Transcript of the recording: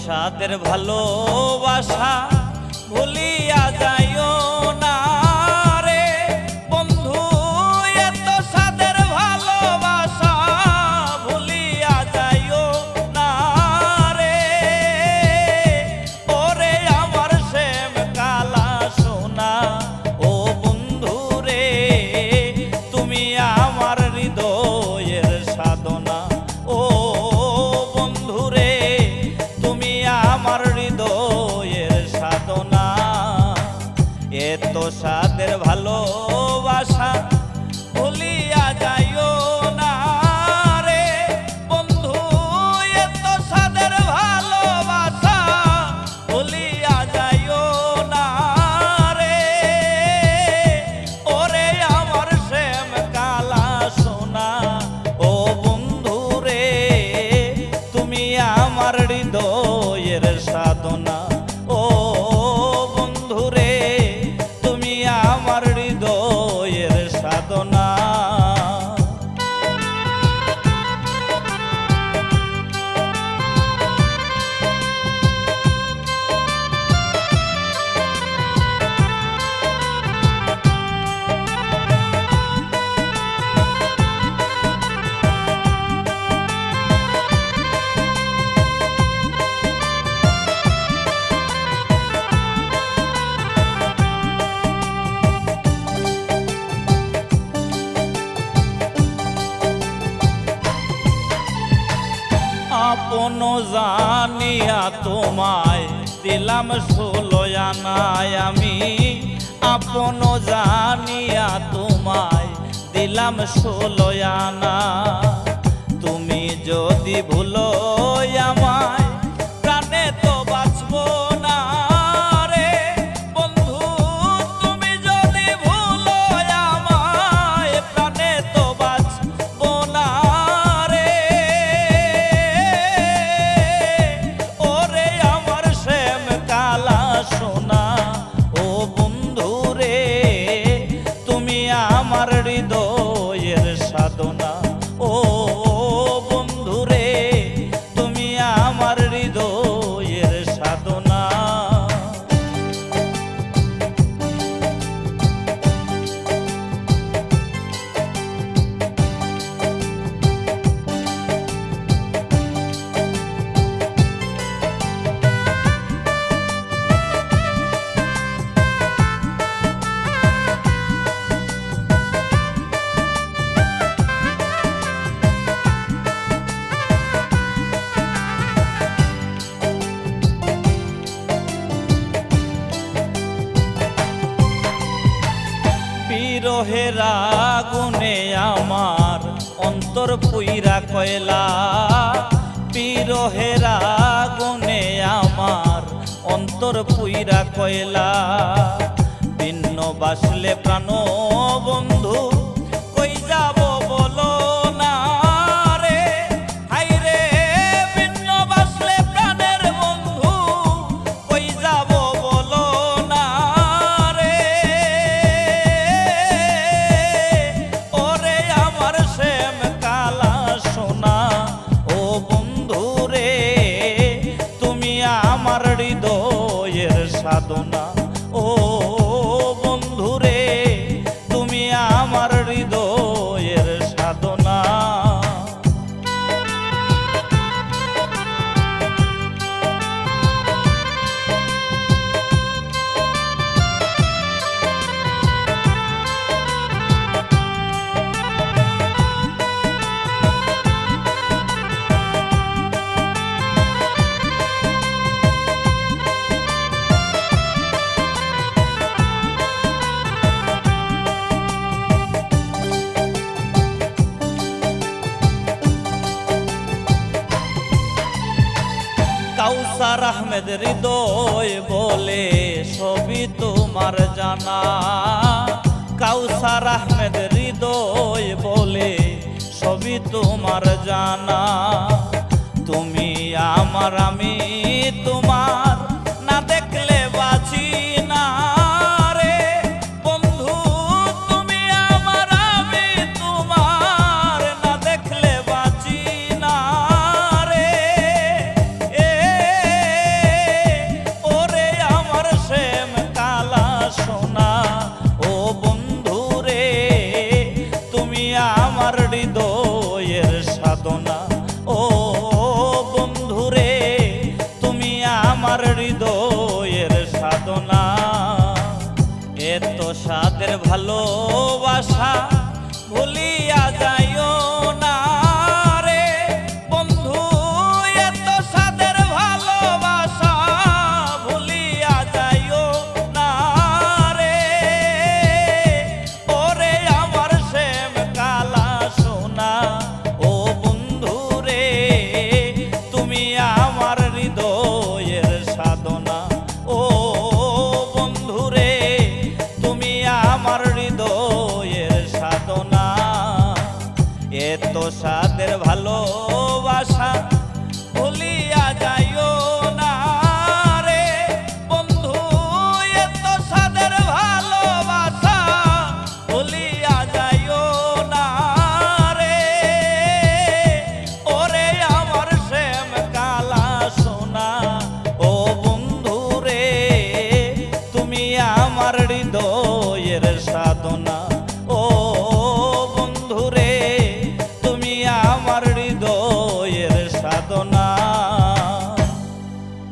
সাদের ভালোবাসা ভুলিয়া যাইও না রে বন্ধু, এত সাদের ভালোবাসা ভুলিয়া যাইও না রে। ওরে আমার শ্যাম কালা সোনা ও বন্ধু রে, তুমি আমার হৃদয়ের সাধনা ও বন্ধু রে, তুমি আমার হৃদয়ের সাধনা। এত সাদের ভালোবাসা ভুলিয়া যাইও না রে বন্ধু, এত সাদের ভালোবাসা ভুলিয়া যাইও না রে। ওরে আমার শ্যাম কালা সোনা ও বন্ধু রে, তুমি আমার হৃদয়ের সাধনা ও বন্ধু রে, তুমি আমার হৃদয়ের সাধনা। আপন জানিয়া তোমায় দিলাম 16 আনায় আমি, আপন জানিয়া তোমায় দিলাম 16 আনা। তুমি যদি ভুলো আমায় প্রাণে তো বাঁচবো না রে বন্ধু, তুমি যদি ভুলো আমায় প্রাণে তো বাঁচবো না রে। ওরে আমার শ্যাম কালা সোনা ও বন্ধু রে, তুমি আমার হৃদয়ের সাধনা ও বন্ধু রে, তুমি আমার হৃদয়ের সাধনা। বিরহের আগুনে আমার অন্তর পুইরা কয়লা, বিরহের আগুনে আমার অন্তর পুইরা কয়লা। ভিন্ন বাসলে প্রাণ বন্ধু কই যাব বলো না রে, হাই রে ভিন্ন বাসলে প্রাণের বন্ধু কই যাব বলো না রে। ওরে আমার শ্যাম কালা সোনা ও বন্ধু রে, তুমি আমার হৃদয়ের সাধনা ও বন্ধু রে, তুমি আমার হৃদয়ের সাধনা। কাউসার আহমেদ হৃদয় বলে সবই তোমার জানা, কাউসার আহমেদ হৃদয় বলে সবই তোমার জানা। তুমি আমার আমি তোমার না দেখলে বাঁচি না রে বন্ধু, তুমি আমার আমি তোমার না দেখলে বাঁচি না রে। সাধনা। ও বন্ধুরে তুমি আমার হৃদয়ের সাধনা। এত সাদের ভালোবাসা ভুলিয়া যাইও না রে বন্ধু, এত সাদের ভালোবাসা ভুলিয়া যাইও না রে। ওরে আমার শ্যাম কালা সোনা, ও বন্ধু রে তুমি আমার হৃদয়ের সাধনা। ও বন্ধু রে তুমি আমার হৃদয়ের সাধনা। এত সাদের ভালোবাসা ভুলিয়া যাইও না রে বন্ধু, এত সাদের ভালোবাসা ভুলিয়া যাইও না রে। ওরে আমার শ্যাম কালা সোনা, ও বন্ধু রে তুমি আমার হৃদয়ের সাধনা। ও বন্ধু রে তুমি আমার হৃদয়ের সাধনা।